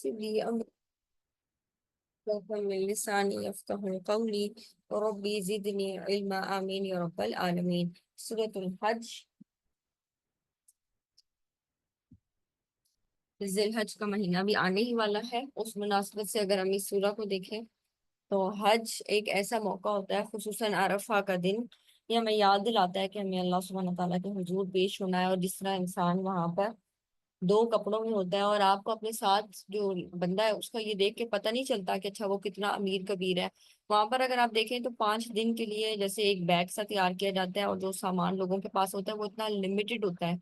ويسر لي أمري واحلل من لساني يفقهوا قولي وربي زدني علما آمين يا رب العالمين. سورة الحج، ذی الحج کا مہینہ بھی آنے ہی والا ہے. اس مناسبت سے اگر ہم اس سورہ کو دیکھیں تو حج ایک ایسا موقع ہوتا ہے، خصوصاً عرفہ کا دن. یہ ہمیں یاد دلاتا ہے کہ ہمیں اللہ سبحانہ تعالیٰ کے حضور پیش ہونا ہے، اور جس طرح انسان وہاں پر دو کپڑوں میں ہوتا ہے، اور آپ کو اپنے ساتھ جو بندہ ہے اس کا یہ دیکھ کے پتہ نہیں چلتا کہ اچھا وہ کتنا امیر کبیر ہے. وہاں پر اگر آپ دیکھیں تو 5 دن کے لیے جیسے ایک بیگ سا تیار کیا جاتا ہے، اور جو سامان لوگوں کے پاس ہوتا ہے وہ اتنا لمیٹڈ ہوتا ہے.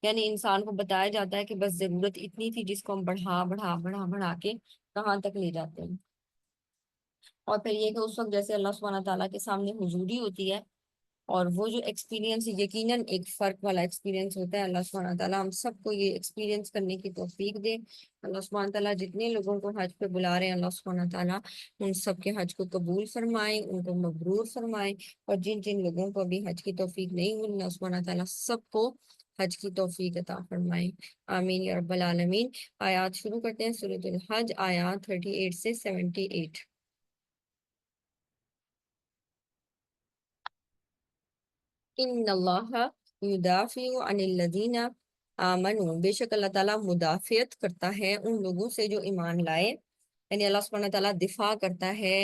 یعنی انسان کو بتایا جاتا ہے کہ بس ضرورت اتنی تھی جس کو ہم بڑھا بڑھا بڑھا بڑھا کے کہاں تک لے جاتے ہیں. اور پھر یہ کہ اس وقت جیسے اللہ سبحانہ تعالیٰ کے سامنے حضوری ہوتی ہے، اور وہ جو ایکسپیرینس یقیناً ایک فرق والا ایکسپیرینس ہوتا ہے. اللہ سبحانہ تعالیٰ ہم سب کو یہ ایکسپیرینس کرنے کی توفیق دے. اللہ سبحانہ تعالیٰ جتنے لوگوں کو حج پہ بلا رہے ہیں اللہ سبحانہ تعالیٰ ان سب کے حج کو قبول فرمائے، ان کو مبرور فرمائے. اور جن جن لوگوں کو ابھی حج کی توفیق نہیں ہوئی اللہ سبحانہ تعالیٰ سب کو حج کی توفیق عطا فرمائے. آمین یا رب العالمین. آیات شروع کرتے ہیں. سورۃ الحج آیات 38 سے 78. ان اللہ یدافع عن الذین آمنوا، بے شک اللہ تعالیٰ مدافعت کرتا ہے ان لوگوں سے جو ایمان لائے. یعنی اللہ سبحانہ تعالیٰ دفاع کرتا ہے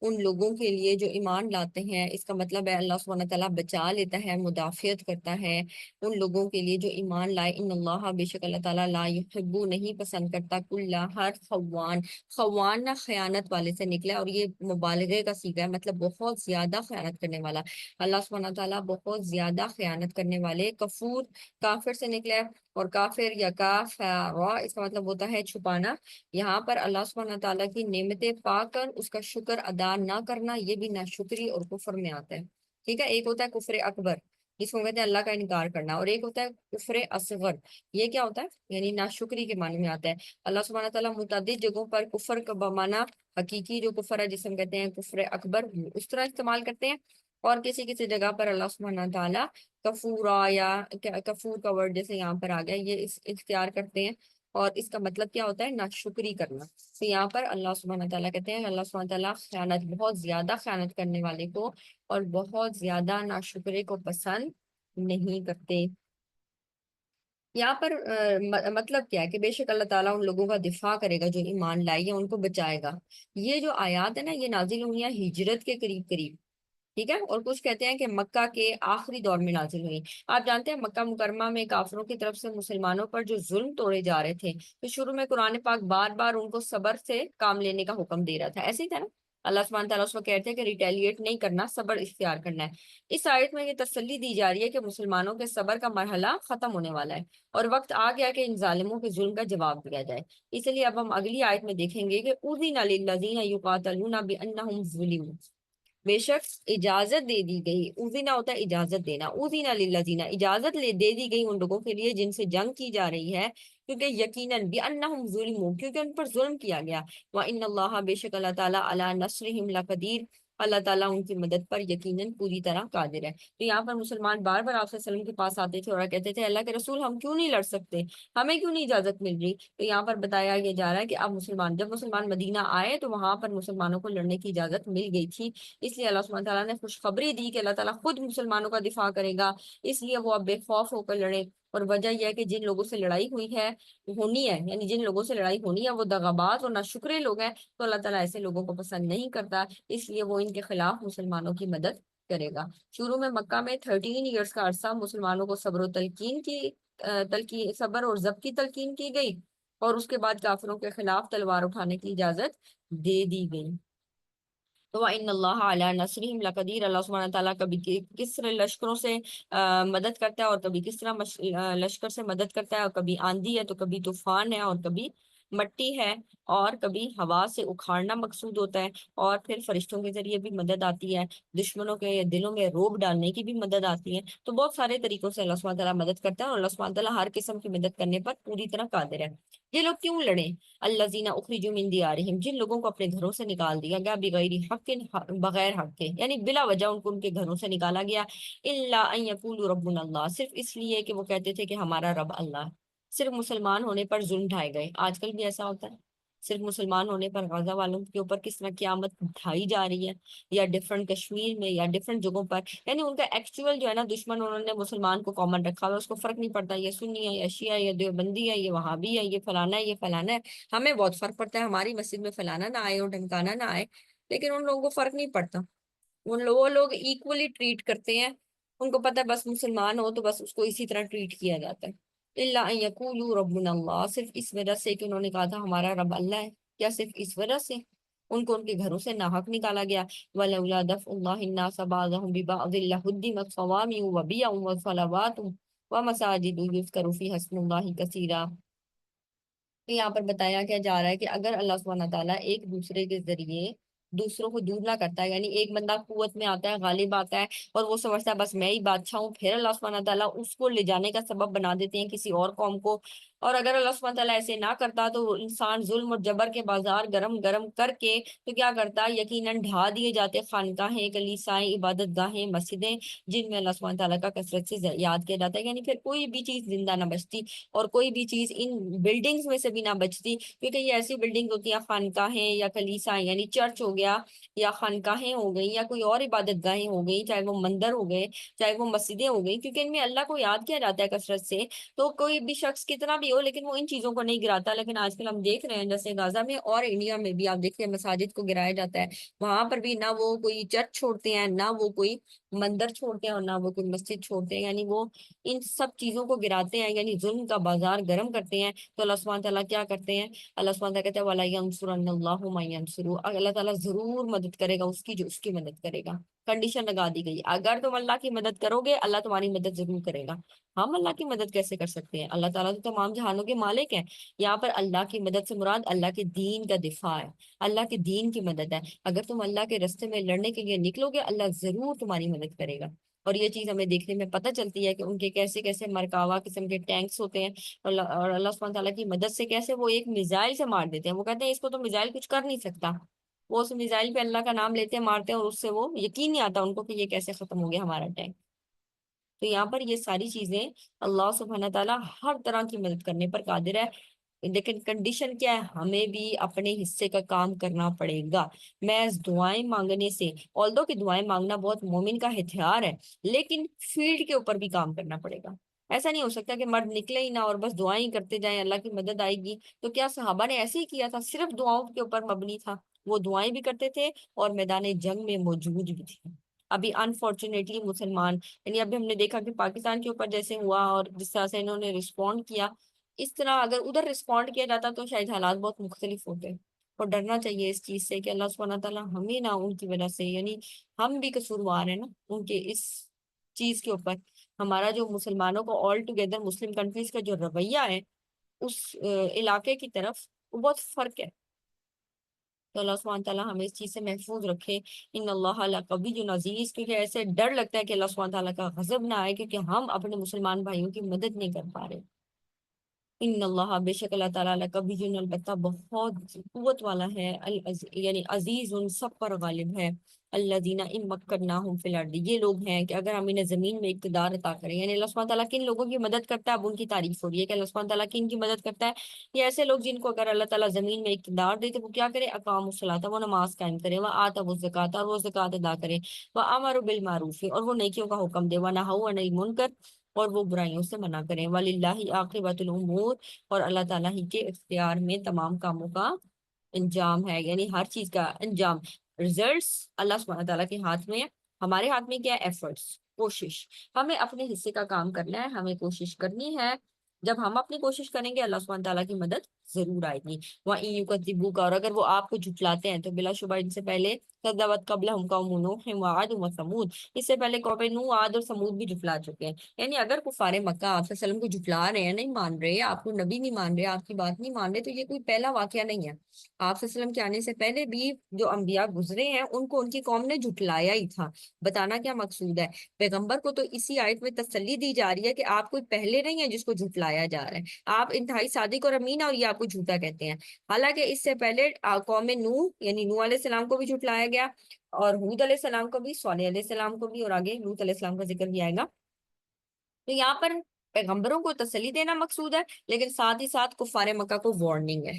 ان لوگوں کے لیے جو ایمان لاتے ہیں. اس کا مطلب ہے اللہ سبحانہ تعالیٰ بچا لیتا ہے، مدافعت کرتا ہے ان لوگوں کے لیے جو ایمان لائے. ان اللہ، بے شک اللہ تعالیٰ لا یحب، نہیں پسند کرتا، کل ہر خوان. خوان نہ خیانت والے سے نکلا، اور یہ مبالغے کا صیغہ ہے، مطلب بہت زیادہ خیانت کرنے والا. اللہ سبحانہ تعالیٰ بہت زیادہ خیانت کرنے والے. کفور کافر سے نکلا ہے، اور کافر یا کافر اس کا مطلب ہوتا ہے چھپانا. یہاں پر اللہ سبحانہ تعالیٰ کی نعمتیں پا کر اس کا شکر ادا نہ کرنا، یہ بھی ناشکری اور کفر میں آتا ہے. ٹھیک ہے، ایک ہوتا ہے کفر اکبر جس کو کہتے ہیں اللہ کا انکار کرنا، اور ایک ہوتا ہے کفر اصغر. یہ کیا ہوتا ہے؟ یعنی ناشکری کے معنی میں آتا ہے. اللہ سبحانہ تعالیٰ متعدد جگہوں پر کفر کا بمعنی حقیقی جو کفر ہے جسے ہم کہتے ہیں کفر اکبر اس طرح استعمال کرتے ہیں، اور کسی کسی جگہ پر اللہ سبحانہ تعالیٰ کفورا یا کفور کا ورڈ جیسے یہاں پر آ گیا یہ اختیار کرتے ہیں. اور اس کا مطلب کیا ہوتا ہے؟ ناشکری کرنا. تو یہاں پر اللہ سبحانہ تعالیٰ کہتے ہیں اللہ سبحانہ تعالیٰ خیانت، بہت زیادہ خیانت کرنے والے کو اور بہت زیادہ ناشکرے کو پسند نہیں کرتے. یہاں پر مطلب کیا ہے کہ بے شک اللہ تعالیٰ ان لوگوں کا دفاع کرے گا جو ایمان لائے یا ان کو بچائے گا. یہ جو آیات ہے نا یہ نازل ہوئی ہیں ہجرت کے قریب قریب. ٹھیک ہے، اور کچھ کہتے ہیں کہ مکہ کے آخری دور میں نازل ہوئی. آپ جانتے ہیں مکہ مکرمہ میں کافروں کی طرف سے مسلمانوں پر جو ظلم توڑے جا رہے تھے، تو شروع میں قرآن پاک بار بار ان کو صبر سے کام لینے کا حکم دے رہا تھا. ایسے ہی تھا نا، اللہ سبحانہ تعالیٰ اس کو کہتے ہیں کہ ریٹیلیٹ نہیں کرنا، صبر اختیار کرنا ہے. اس آیت میں یہ تسلی دی جا رہی ہے کہ مسلمانوں کے صبر کا مرحلہ ختم ہونے والا ہے، اور وقت آ گیا کہ ان ظالموں کے ظلم کا جواب دیا جائے. اس لیے اب ہم اگلی آیت میں دیکھیں گے کہ اذن للذین یقاتلون بانہم ظلموا، بے شک اجازت دے دی گئی. اذنا ہوتا ہے اجازت دینا، اذنا للذین اجازت دے دی گئی ان لوگوں کے لیے جن سے جنگ کی جا رہی ہے، کیونکہ یقیناً بانہم ظلموا، کیونکہ ان پر ظلم کیا گیا. وان اللہ، بے شک اللہ تعالیٰ علی نصرہم لقدیر، اللہ تعالیٰ ان کی مدد پر یقیناً پوری طرح قادر ہے. تو یہاں پر مسلمان بار بار آپ صلی اللہ علیہ وسلم کے پاس آتے تھے اور کہتے تھے اللہ کے رسول ہم کیوں نہیں لڑ سکتے، ہمیں کیوں نہیں اجازت مل رہی. تو یہاں پر بتایا یہ جا رہا ہے کہ اب جب مسلمان مدینہ آئے تو وہاں پر مسلمانوں کو لڑنے کی اجازت مل گئی تھی. اس لیے اللہ سبحانہ تعالیٰ نے خوشخبری دی کہ اللہ تعالیٰ خود مسلمانوں کا دفاع کرے گا، اس لیے وہ اب بے خوف ہو کر لڑے. اور وجہ یہ ہے کہ جن لوگوں سے لڑائی ہونی ہے، یعنی جن لوگوں سے لڑائی ہونی ہے وہ دغاباز اور ناشکرے لوگ ہیں، تو اللہ تعالیٰ ایسے لوگوں کو پسند نہیں کرتا، اس لیے وہ ان کے خلاف مسلمانوں کی مدد کرے گا. شروع میں مکہ میں 13 ایئرس کا عرصہ مسلمانوں کو صبر و تلقین کی صبر اور ضبط کی تلقین کی گئی، اور اس کے بعد کافروں کے خلاف تلوار اٹھانے کی اجازت دے دی گئی. تو ان اللہ علی نصرہم لقدیر، اللہ سبحانہ تعالیٰ کبھی کس طرح لشکروں سے مدد کرتا ہے، اور کبھی کس طرح لشکر سے مدد کرتا ہے، اور کبھی آندھی ہے تو کبھی طوفان ہے، اور کبھی مٹی ہے، اور کبھی ہوا سے اکھاڑنا مقصود ہوتا ہے، اور پھر فرشتوں کے ذریعے بھی مدد آتی ہے، دشمنوں کے دلوں میں روب ڈالنے کی بھی مدد آتی ہے. تو بہت سارے طریقوں سے اللہ سبحانہ تعالیٰ مدد کرتا ہے، اور اللہ سبحانہ تعالیٰ ہر قسم کی مدد کرنے پر پوری طرح قادر ہے. یہ لوگ کیوں لڑیں؟ الذین اخرجوا من دیارہم، جن لوگوں کو اپنے گھروں سے نکال دیا گیا، بغیر حق، بغیر حق کے، یعنی بلا وجہ ان کے گھروں سے نکالا گیا. الا ان یقولوا ربنا اللہ، صرف اس لیے کہ وہ کہتے تھے کہ ہمارا رب اللہ ہے. صرف مسلمان ہونے پر ظلم ڈھائے گئے. آج کل بھی ایسا ہوتا ہے. صرف مسلمان ہونے پر غزہ والوں کے اوپر کس طرح قیامت اٹھائی جا رہی ہے، یا ڈفرنٹ کشمیر میں یا ڈفرنٹ جگہوں پر، یعنی ان کا ایکچوئل جو ہے نا دشمن انہوں نے مسلمان کو کامن رکھا ہوا ہے، اس کو فرق نہیں پڑتا یہ سنی ہے، یہ شیعہ ہے، یہ دیوبندی ہے، یہ وہابی ہے، یہ فلانا ہے، یہ فلانا ہے۔ ہمیں بہت فرق پڑتا ہے، ہماری مسجد میں فلانا نہ آئے اور ڈھمکانا نہ آئے، لیکن ان لوگوں کو فرق نہیں پڑتا، وہ لوگ ایکولی ٹریٹ کرتے ہیں، ان کو پتہ ہے بس مسلمان ہو تو بس اس کو اسی طرح ٹریٹ کیا جاتا ہے۔ اللہ ان یقولوا ربنا اللہ، صرف اس وجہ سے کہ انہوں نے کہا تھا ہمارا رب اللہ ہے، کیا صرف اس وجہ سے ان کو ان کے گھروں سے ناحق نکالا گیا؟ ولولا دفع اللہ الناس بعضهم ببعض لهدمت صوامع وبيع وصلوات ومساجد يذكر فيها اسم الله كثيرا۔ یہاں پر بتایا کیا جا رہا ہے کہ اگر اللہ سبحانہ تعالیٰ ایک دوسرے کے ذریعے دوسروں کو دور نہ کرتا ہے، یعنی ایک بندہ قوت میں آتا ہے، غالب آتا ہے، اور وہ سمجھتا ہے بس میں ہی بادشاہ ہوں، پھر اللہ سبحانہ تعالیٰ اس کو لے جانے کا سبب بنا دیتے ہیں کسی اور قوم کو۔ اور اگر اللہ سبحانہ تعالیٰ ایسے نہ کرتا تو وہ انسان ظلم اور جبر کے بازار گرم گرم کر کے تو کیا کرتا، یقیناً ڈھا دیے جاتے خانقاہیں، کلیسائیں، عبادت گاہیں، مسجدیں، جن میں اللہ سبحانہ تعالیٰ کا کثرت سے یاد کیا جاتا ہے، یعنی پھر کوئی بھی چیز زندہ نہ بچتی، اور کوئی بھی چیز ان بلڈنگز میں سے بھی نہ بچتی، کیونکہ یہ ایسی بلڈنگ ہوتی ہیں خانقاہیں یا کلیسائیں، یعنی چرچ ہو گیا یا خانقاہیں ہو گئی یا کوئی اور عبادت گاہیں ہو گئی، چاہے وہ مندر ہو گئے، چاہے وہ مسجدیں ہو گئی، کیونکہ ان میں اللہ کو یاد کیا جاتا ہے کثرت سے، تو کوئی بھی شخص کتنا بھی ہو لیکن وہ ان چیزوں کو نہیں گراتا۔ لیکن آج کل ہم دیکھ رہے ہیں جیسے غزہ میں اور انڈیا میں بھی آپ دیکھیں مساجد کو گرایا جاتا ہے، وہاں پر بھی نہ وہ کوئی چرچ چھوڑتے ہیں، نہ وہ کوئی مندر چھوڑتے ہیں، اور نہ وہ کوئی مسجد چھوڑتے ہیں، یعنی وہ ان سب چیزوں کو گراتے ہیں، یعنی ظلم کا بازار گرم کرتے ہیں۔ تو اللہ سبحانہ تعالیٰ کیا کرتے ہیں، اللہ سبحانہ تعالیٰ کہتے ہیں وَلَا يَنْصُرَنَّ اللَّهُ مَن يَنْصُرُهُ، اللہ تعالیٰ ضرور مدد کرے گا اس کی جو اس کی مدد کرے گا۔ کنڈیشن لگا دی گئی، اگر تم اللہ کی مدد کرو گے اللہ تمہاری مدد ضرور کرے گا۔ ہم اللہ کی مدد کیسے کر سکتے ہیں؟ اللہ تعالیٰ تو تمام جہانوں کے مالک ہیں۔ یہاں پر اللہ کی مدد سے مراد اللہ کے دین کا دفاع ہے، اللہ کے دین کی مدد ہے۔ اگر تم اللہ کے رستے میں لڑنے کے لیے نکلو گے اللہ ضرور تمہاری مدد کرے گا۔ اور یہ چیز ہمیں دیکھنے میں پتہ چلتی ہے کہ ان کے کیسے کیسے مرکاوا قسم کے ٹینکس ہوتے ہیں، اور اللہ سبحانہ تعالیٰ کی مدد سے کیسے وہ ایک میزائل سے مار دیتے ہیں، وہ کہتے ہیں اس کو تو میزائل کچھ کر نہیں سکتا، وہ اس میزائل پہ اللہ کا نام لیتے ہیں، مارتے ہیں، اور اس سے وہ یقین نہیں آتا ان کو کہ یہ کیسے ختم ہو گیا ہمارا ٹینک۔ تو یہاں پر یہ ساری چیزیں اللہ سبحانہ تعالیٰ ہر طرح کی مدد کرنے پر قادر ہے، لیکن کنڈیشن کیا ہے، ہمیں بھی اپنے حصے کا کام کرنا پڑے گا۔ محض دعائیں مانگنے سے، although کہ دعائیں مانگنا بہت مومن کا ہتھیار ہے، لیکن فیلڈ کے اوپر بھی کام کرنا پڑے گا۔ ایسا نہیں ہو سکتا کہ مرد نکلے ہی نہ اور بس دعائیں ہی کرتے جائیں اللہ کی مدد آئے گی۔ تو کیا صحابہ نے ایسے ہی کیا تھا؟ صرف دعاؤں کے اوپر مبنی تھا، وہ دعائیں بھی کرتے تھے اور میدان جنگ میں موجود بھی تھے۔ ابھی انفارچونیٹلی مسلمان، یعنی ابھی ہم نے دیکھا کہ پاکستان کے اوپر جیسے ہوا اور جس طرح سے انہوں نے رسپونڈ کیا، اس طرح اگر ادھر رسپونڈ کیا جاتا تو شاید حالات بہت مختلف ہوتے۔ اور ڈرنا چاہیے اس چیز سے کہ اللہ سبحانہ تعالیٰ ہمیں نہ ان کی وجہ سے، یعنی ہم بھی قصوروار ہیں نا ان کے اس چیز کے اوپر، ہمارا جو مسلمانوں کو آل ٹوگیدر مسلم کنٹریز کا جو رویہ ہے اس علاقے کی طرف، وہ بہت فرق ہے۔ تو اللہ سبحانہ تعالیٰ ہمیں اس چیز سے محفوظ رکھے۔ ان اللہ لقوی عزیز، کیونکہ ایسے ڈر لگتا ہے کہ اللہ سبحانہ تعالیٰ کا غضب نہ آئے کیونکہ ہم اپنے مسلمان بھائیوں کی مدد نہیں کر پا رہے۔ ان اللہ بے شک اللہ تعالیٰ کبھی جن البتہ بہت قوت والا ہے، یعنی عزیز ان سب پر غالب ہے۔ الذین ان مکناہم فی الارض، یہ لوگ ہیں کہ اگر ہم انہیں زمین میں اقتدار عطا کریں، یعنی اللہ سبحانہ تعالیٰ کن لوگوں کی مدد کرتا ہے، اب ان کی تعریف ہو رہی ہے کہ اللہ سبحانہ تعالیٰ کن کی مدد کرتا ہے۔ یہ ایسے لوگ جن کو اگر اللہ تعالیٰ زمین میں اقتدار دے تو وہ کیا کرے، اقاموا الصلاۃ، وہ نماز قائم کرے، وآتوا الزکاۃ، اور وہ زکوٰۃ ادا کرے، وامروا بالمعروف، اور وہ نیکیوں کا حکم دے، ونہوا عن المنکر، اور وہ برائیوں سے منع کریں۔ وللہ عاقبۃ الامور، اور اللہ تعالیٰ ہی کے اختیار میں تمام کاموں کا انجام ہے، یعنی ہر چیز کا انجام، ریزلٹس اللہ سبحانہ تعالیٰ کے ہاتھ میں ہے۔ ہمارے ہاتھ میں کیا ہے؟ ایفرٹس، کوشش، ہمیں اپنے حصے کا کام کرنا ہے، ہمیں کوشش کرنی ہے۔ جب ہم اپنی کوشش کریں گے اللہ سبحانہ تعالیٰ کی مدد ضرور آئے گی۔ وَإِن يُكَذِّبُوكَ، اور اگر وہ آپ کو جھٹلاتے ہیں تو بلا شبہ ان سے پہلے كَذَّبَتْ قَبْلَهُمْ قَوْمُ نُوحٍ وَعَادٌ وَثَمُودُ، اس سے پہلے قوم نوح، عاد اور سمود بھی جھٹلا چکے ہیں۔ یعنی اگر کفار مکہ آپ صلی اللہ علیہ وسلم کو جھٹلا رہے ہیں، نہیں مان رہے، آپ کو نبی نہیں مان رہے، آپ کی بات نہیں مان رہے، تو یہ کوئی پہلا واقعہ نہیں ہے۔ آپ صلی اللہ علیہ وسلم کے آنے سے پہلے بھی جو انبیاء گزرے ہیں ان کو ان کی قوم نے جھٹلایا ہی تھا۔ بتانا کیا مقصود ہے؟ پیغمبر کو تو اسی آیت میں تسلی دی جا رہی ہے کہ آپ کوئی پہلے نہیں ہے جس کو جھٹلایا جا رہا ہے، آپ انتہائی صادق اور امین ہیں، اور یہ آپ کو جھوٹا کہتے ہیں۔ حالانکہ اس سے پہلے قوم نوح یعنی نوح علیہ السلام کو بھی جھٹلایا گیا، اور ہود علیہ السلام کو بھی، صالح علیہ السلام کو بھی، اور آگے لوط علیہ السلام کا ذکر بھی آئے گا۔ تو یہاں پر پیغمبروں کو تسلی دینا مقصود ہے، لیکن ساتھ ہی ساتھ کفار مکہ کو وارننگ ہے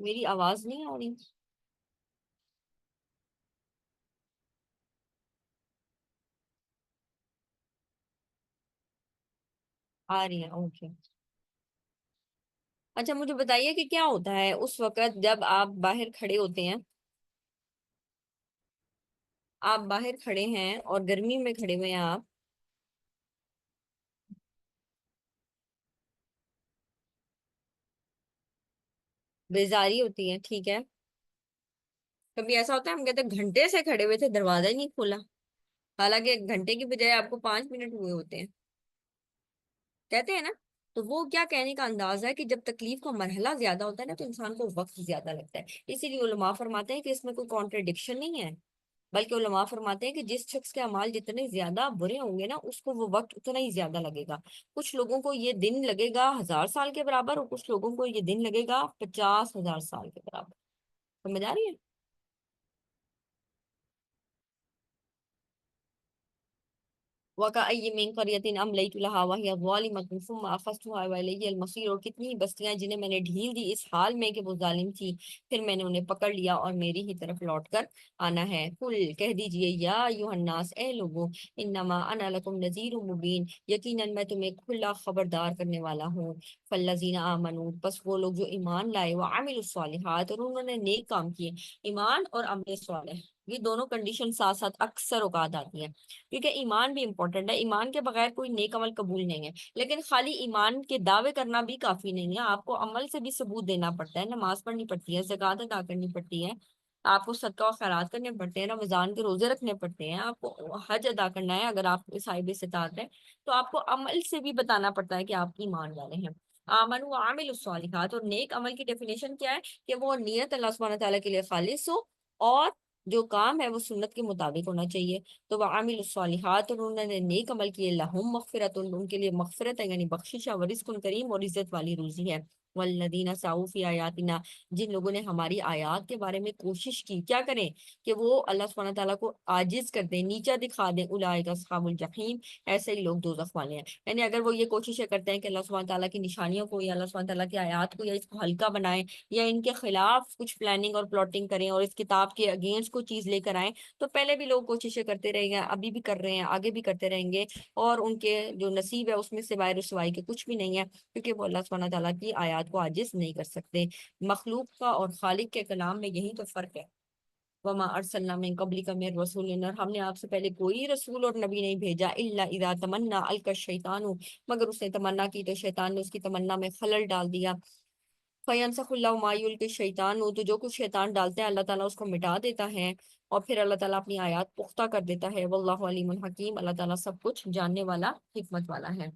میری آواز نہیں آ رہی؟ آ رہی ہے، اوکے۔ اچھا مجھے بتائیے کہ کیا ہوتا ہے اس وقت جب آپ باہر کھڑے ہوتے ہیں، آپ باہر کھڑے ہیں اور گرمی میں کھڑے ہوئے ہیں آپ، بیزاری ہوتی ہے، ٹھیک ہے؟ کبھی ایسا ہوتا ہے ہم کہتے ہیں گھنٹے سے کھڑے ہوئے تھے دروازہ ہی نہیں کھولا، حالانکہ ایک گھنٹے کی بجائے آپ کو 5 منٹ ہوئے ہوتے ہیں، کہتے ہیں نا؟ تو وہ کیا کہنے کا انداز ہے کہ جب تکلیف کا مرحلہ زیادہ ہوتا ہے نا تو انسان کو وقت زیادہ لگتا ہے، اسی لیے علماء فرماتے ہیں کہ اس میں کوئی کانٹرڈکشن نہیں ہے، بلکہ علماء فرماتے ہیں کہ جس شخص کے اعمال جتنے زیادہ برے ہوں گے نا اس کو وہ وقت اتنا ہی زیادہ لگے گا۔ کچھ لوگوں کو یہ دن لگے گا 1000 سال کے برابر، اور کچھ لوگوں کو یہ دن لگے گا 50,000 سال کے برابر۔ سمجھ آ رہی ہے؟ وَكَأَيِّن مِّن قَرْيَةٍ أَمْلَيْتُ لَهَا وَهِيَ ظَالِمَةٌ ثُمَّ أَخَذْتُهَا وَإِلَيَّ الْمَصِيرُ، اور کتنی بستیاں جنہیں میں نے ڈھیل دی اس حال میں کہ وہ ظالم تھی، پھر میں نے انہیں پکڑ لیا اور میری ہی طرف لوٹ کر آنا ہے۔ قل کہہ دیجئے یا ایھا الناس، اے لوگو، انما انا لکم نذیر مبین، یقیناً میں تمہیں کھلا خبردار کرنے والا ہوں۔ فالذین آمنوا، پس وہ لوگ جو ایمان لائے، وعملوا الصالحات، اور انہوں نے نیک کام کیے، ایمان اور عمل صالح، یہ دونوں کنڈیشن ساتھ ساتھ اکثر اوقات آتی ہیں، کیونکہ ایمان بھی امپورٹنٹ ہے، ایمان کے بغیر کوئی نیک عمل قبول نہیں ہے، لیکن خالی ایمان کے دعوے کرنا بھی کافی نہیں ہے، آپ کو عمل سے بھی ثبوت دینا پڑتا ہے، نماز پڑھنی پڑتی ہے، زکوٰۃ ادا کرنی پڑتی ہے، آپ کو صدقہ و خیرات کرنے پڑتے ہیں، رمضان کے روزے رکھنے پڑتے ہیں، آپ کو حج ادا کرنا ہے اگر آپ صاحب استطاعت ہے، تو آپ کو عمل سے بھی بتانا پڑتا ہے کہ آپ ایمان والے ہیں۔ آمن و عامل الصالحات، اور نیک عمل کی ڈیفینیشن کیا ہے کہ وہ نیت اللہ سبحانہ تعالیٰ کے لیے خالص ہو، اور جو کام ہے وہ سنت کے مطابق ہونا چاہیے۔ تو وعامل الصالحات، اور انہوں نے نیک عمل کیے، لہم مغفرت، ان کے لیے مغفرت ہے یعنی بخشش ہے، ورزق کریم، اور عزت والی روزی ہے۔ والذین سعوا فی آیاتنا، جن لوگوں نے ہماری آیات کے بارے میں کوشش کی، کیا کریں کہ وہ اللہ سبحانہ تعالیٰ کو عاجز کر دیں، نیچا دکھا دیں، اولئک اصحاب الجحیم، ایسے ہی لوگ دوزخ والے ہیں۔ یعنی اگر وہ یہ کوششیں کرتے ہیں کہ اللہ سبحانہ تعالیٰ کی نشانیوں کو یا اللہ سبحانہ تعالیٰ کی آیات کو یا اس کو ہلکا بنائیں، یا ان کے خلاف کچھ پلاننگ اور پلاٹنگ کریں اور اس کتاب کے اگینسٹ کوئی چیز لے کر آئیں، تو پہلے بھی لوگ کوششیں کرتے رہے ہیں، ابھی بھی کر رہے ہیں، آگے بھی کرتے رہیں گے، اور ان کے جو نصیب ہے اس میں سوائے رسوائی کے کچھ بھی نہیں ہے، کیونکہ وہ اللہ سبحانہ تعالیٰ کی آیات کو عاجز نہیں کر سکتے۔ مخلوق کا اور خالق کے کلام میں یہی تو فرق ہے۔ وما ارسلنا من قبلک من رسول، اور ہم نے آپ سے پہلے کوئی رسول اور نبی نہیں بھیجا، الا اذا تمنا القى الشیطان، مگر اس نے تمنا کی تو شیطان نے اس کی تمنا میں خلل ڈال دیا۔ فینسخ اللہ ما یلقی الشیطان، تو جو کچھ شیطان ڈالتا ہے اللہ تعالیٰ اس کو مٹا دیتا ہے، اور پھر اللہ تعالیٰ اپنی آیات پختہ کر دیتا ہے۔ واللہ علیم الحکیم، اللہ تعالیٰ سب کچھ جاننے والا، حکمت والا ہے۔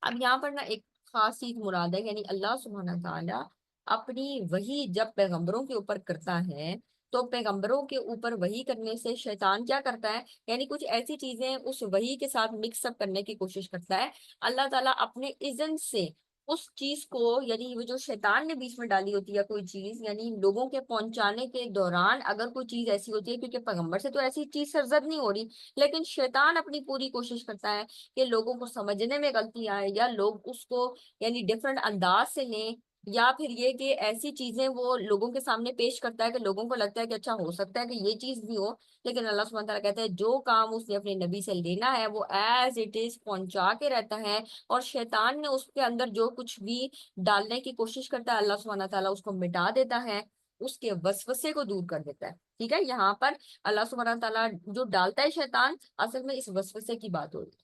اب یہاں پر نا ایک خاص چیز مراد ہے، یعنی اللہ سبحانہ تعالیٰ اپنی وحی جب پیغمبروں کے اوپر کرتا ہے تو پیغمبروں کے اوپر وحی کرنے سے شیطان کیا کرتا ہے، یعنی کچھ ایسی چیزیں اس وحی کے ساتھ مکس اپ کرنے کی کوشش کرتا ہے۔ اللہ تعالیٰ اپنے اذن سے اس چیز کو، یعنی وہ جو شیطان نے بیچ میں ڈالی ہوتی ہے کوئی چیز، یعنی لوگوں کے پہنچانے کے دوران اگر کوئی چیز ایسی ہوتی ہے، کیونکہ پیغمبر سے تو ایسی چیز سرزد نہیں ہو رہی، لیکن شیطان اپنی پوری کوشش کرتا ہے کہ لوگوں کو سمجھنے میں غلطی آئے، یا لوگ اس کو یعنی ڈفرنٹ انداز سے لیں، یا پھر یہ کہ ایسی چیزیں وہ لوگوں کے سامنے پیش کرتا ہے کہ لوگوں کو لگتا ہے کہ اچھا ہو سکتا ہے کہ یہ چیز بھی ہو، لیکن اللہ سبحانہ تعالیٰ کہتا ہے جو کام اس نے اپنے نبی سے لینا ہے وہ ایز اٹ از پہنچا کے رہتا ہے، اور شیطان نے اس کے اندر جو کچھ بھی ڈالنے کی کوشش کرتا ہے اللہ سبحانہ تعالیٰ اس کو مٹا دیتا ہے، اس کے وسوسے کو دور کر دیتا ہے۔ ٹھیک ہے، یہاں پر اللہ سبحانہ تعالیٰ جو ڈالتا ہے شیطان، اصل میں اس وسوسے کی بات ہو رہی ہے۔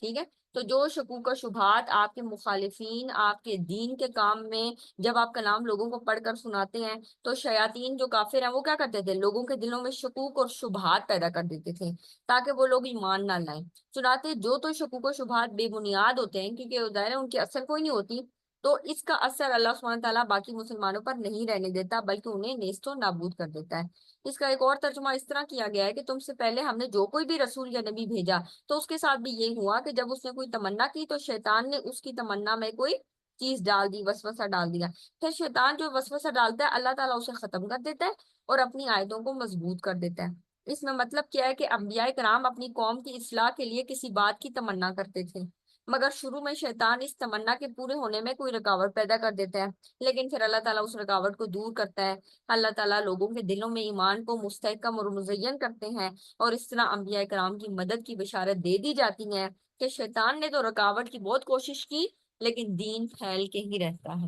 ٹھیک ہے، تو جو شکوک و شبہات آپ کے مخالفین آپ کے دین کے کام میں، جب آپ کلام لوگوں کو پڑھ کر سناتے ہیں تو شیاطین جو کافر ہیں وہ کیا کرتے تھے، لوگوں کے دلوں میں شکوک اور شبہات پیدا کر دیتے تھے تاکہ وہ لوگ ایمان نہ لائیں۔ چنانچہ جو تو شکوک و شبہات بے بنیاد ہوتے ہیں کیونکہ ظاہر ہے ان کی اثر کوئی نہیں ہوتی، تو اس کا اثر اللہ سبحانہ تعالیٰ باقی مسلمانوں پر نہیں رہنے دیتا بلکہ انہیں نیست و نابود کر دیتا ہے۔ اس کا ایک اور ترجمہ اس طرح کیا گیا ہے کہ تم سے پہلے ہم نے جو کوئی بھی رسول یا نبی بھیجا تو اس کے ساتھ بھی یہی ہوا کہ جب اس نے کوئی تمنا کی تو شیطان نے اس کی تمنا میں کوئی چیز ڈال دی، وسوسہ ڈال دیا، پھر شیطان جو وسوسہ ڈالتا ہے اللہ تعالیٰ اسے ختم کر دیتا ہے اور اپنی آیتوں کو مضبوط کر دیتا ہے۔ اس میں مطلب کیا ہے کہ انبیاء کرام اپنی قوم کی اصلاح کے لیے کسی بات کی تمنا کرتے تھے، مگر شروع میں شیطان اس تمنا کے پورے ہونے میں کوئی رکاوٹ پیدا کر دیتا ہے، لیکن پھر اللہ تعالیٰ اس رکاوٹ کو دور کرتا ہے۔ اللہ تعالیٰ لوگوں کے دلوں میں ایمان کو مستحکم اور مزین کرتے ہیں، اور اس طرح انبیاء کرام کی مدد کی بشارت دے دی جاتی ہے کہ شیطان نے تو رکاوٹ کی بہت کوشش کی، لیکن دین پھیل کے ہی رہتا ہے۔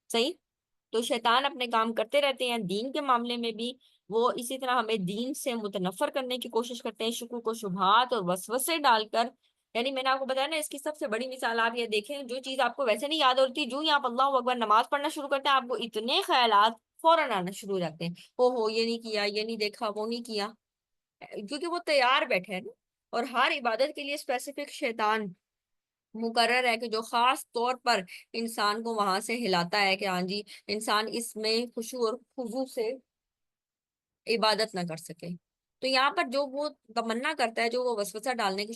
صحیح؟ تو شیطان اپنے کام کرتے رہتے ہیں، دین کے معاملے میں بھی وہ اسی طرح ہمیں دین سے متنفر کرنے کی کوشش کرتے ہیں، شکوک و شبہات اور وسوسے ڈال کر۔ یعنی میں نے آپ کو بتایا نا، اس کی سب سے بڑی مثال آپ یہ دیکھیں، جو چیز آپ کو ویسے نہیں یاد ہوتی، جو ہی آپ اللہ اکبر نماز پڑھنا شروع کرتے ہیں، آپ کو اتنے خیالات فوراً آنا شروع ہو جاتے ہیں، ہو یہ نہیں کیا، یہ نہیں دیکھا، وہ نہیں کیا، کیونکہ وہ تیار بیٹھے ہیں نا۔ اور ہر عبادت کے لیے اسپیسیفک شیطان مقرر ہے کہ جو خاص طور پر انسان کو وہاں سے ہلاتا ہے کہ ہاں جی، انسان اس میں خشوع اور خضوع سے عبادت نہ کر سکے۔ تو یہاں پر جو وہ تمنا کرتا ہے، جو وہ وسوسہ ڈالنے کی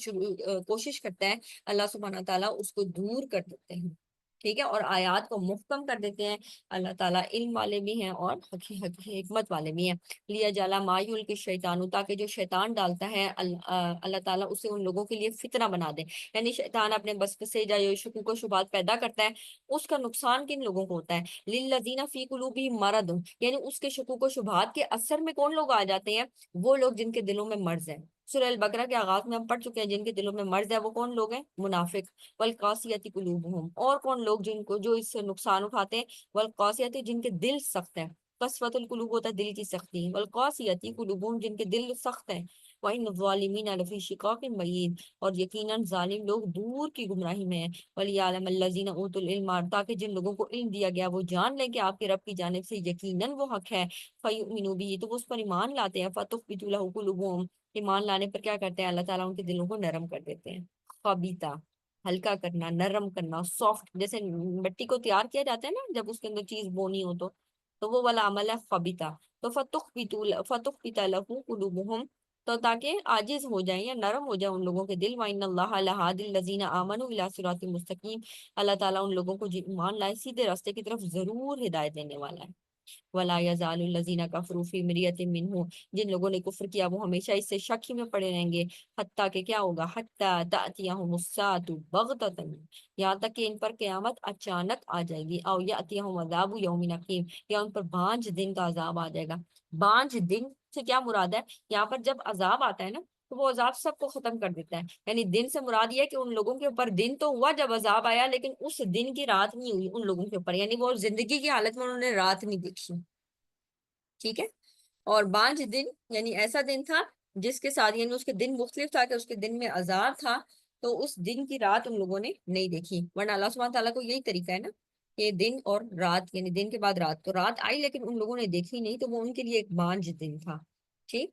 کوشش کرتا ہے، اللہ سبحانہ تعالیٰ اس کو دور کر دیتے ہیں، ٹھیک ہے، اور آیات کو محکم کر دیتے ہیں۔ اللہ تعالیٰ علم والے بھی ہیں اور حکمت والے بھی ہیں۔ لیا جالا مایول کے شیطان، تاکہ جو شیطان ڈالتا ہے اللہ تعالیٰ اسے ان لوگوں کے لیے فتنہ بنا دے۔ یعنی شیطان اپنے وسوسے یا شکوک و شبہات پیدا کرتا ہے، اس کا نقصان کن لوگوں کو ہوتا ہے؟ للذین فی قلوبہم مرض، یعنی اس کے شکوک و شبہات کے اثر میں کون لوگ آ جاتے ہیں؟ وہ لوگ جن کے دلوں میں مرض ہے۔ سورہ البقرہ کے آغاز میں ہم پڑھ چکے ہیں، جن کے دلوں میں مرض ہے وہ کون لوگ ہیں؟ منافق۔ والقاسیۃ قلوبہم، اور کون لوگ جن کو جو اس سے نقصان اٹھاتے ہیں؟ والقاسیۃ، جن کے دل سخت ہیں۔ قسوۃ القلوب ہوتا ہے دل کی سختی، والقاسیۃ قلوبہم، جن کے دل سخت ہیں۔ وَإِنَّ الظَّالِمِينَ لَفِي شِقَاقٍ بَعِيدٍ، اور یقیناً ظالم لوگ دور کی گمراہی میں ہیں۔ وَلِيَعْلَمَ الَّذِينَ أُوتُوا الْعِلْمَ، تاکہ جن لوگوں کو علم دیا گیا وہ جان لیں کہ آپ کے رب کی جانب سے یقیناً وہ حق ہے۔ فَيُؤْمِنُوا بِهِ، تو وہ اس پر ایمان لاتے ہیں۔ فَتُخْبِتُ لَهُ قُلُوبُهُمْ، ایمان لانے پر کیا کرتے ہیں؟ اللہ تعالیٰ ان کے دلوں کو نرم کر دیتے ہیں۔ خبیتا، ہلکا کرنا، نرم کرنا، سافٹ، جیسے مٹی کو تیار کیا جاتا ہے نا جب اس کے اندر چیز بونی ہو تو وہ والا عمل ہے خبیتا۔ تو فتخبت له قلوبهم، تو تاکہ عاجز ہو جائیں یا نرم ہو جائیں ان لوگوں کے دل۔ وَإِنَّ اللَّهَ لَهَادِ الَّذِينَ آمَنُوا إِلَىٰ صِرَاطٍ مُسْتَقِيمٍ، اللہ تعالیٰ ان لوگوں کو جو ایمان لائے سیدھے راستے کی طرف ضرور ہدایت دینے والا ہے۔ وَلَا يَزَالُ الَّذِينَ كَفَرُوا فِي مِرْيَةٍ مِّنْهُ، جن لوگوں نے کفر کیا وہ ہمیشہ اس سے شک ہی میں پڑے رہیں گے۔ حتیٰ کہ کیا ہوگا؟ حتیٰ تَأْتِيَهُمُ السَّاعَةُ بَغْتَةً، یہاں تک کہ ان پر قیامت اچانک آ جائے گی۔ أَوْ يَأْتِيَهُمْ عَذَابُ يَوْمٍ عَقِيمٍ، یا ان پر بانجھ دن کا عذاب آ جائے گا۔ بانجھ دن سے کیا مراد ہے؟ یہاں پر جب عذاب آتا ہے نا تو وہ عذاب سب کو ختم کر دیتا ہے۔ یعنی دن سے مراد یہ ہے کہ ان لوگوں کے اوپر دن تو ہوا جب عذاب آیا، لیکن اس دن کی رات نہیں ہوئی ان لوگوں کے اوپر، یعنی وہ زندگی کی حالت میں انہوں نے رات نہیں دیکھی، ٹھیک ہے۔ اور بانجھ دن یعنی ایسا دن تھا جس کے ساتھ، یعنی اس کے دن مختلف تھا کہ اس کے دن میں عذاب تھا، تو اس دن کی رات ان لوگوں نے نہیں دیکھی۔ ورنہ اللہ سبحانہ تعالیٰ کو یہی طریقہ ہے نا کہ دن اور رات، یعنی دن کے بعد رات، تو رات آئی لیکن ان لوگوں نے دیکھی نہیں، تو وہ ان کے لیے ایک بانجھ دن تھا، ٹھیک۔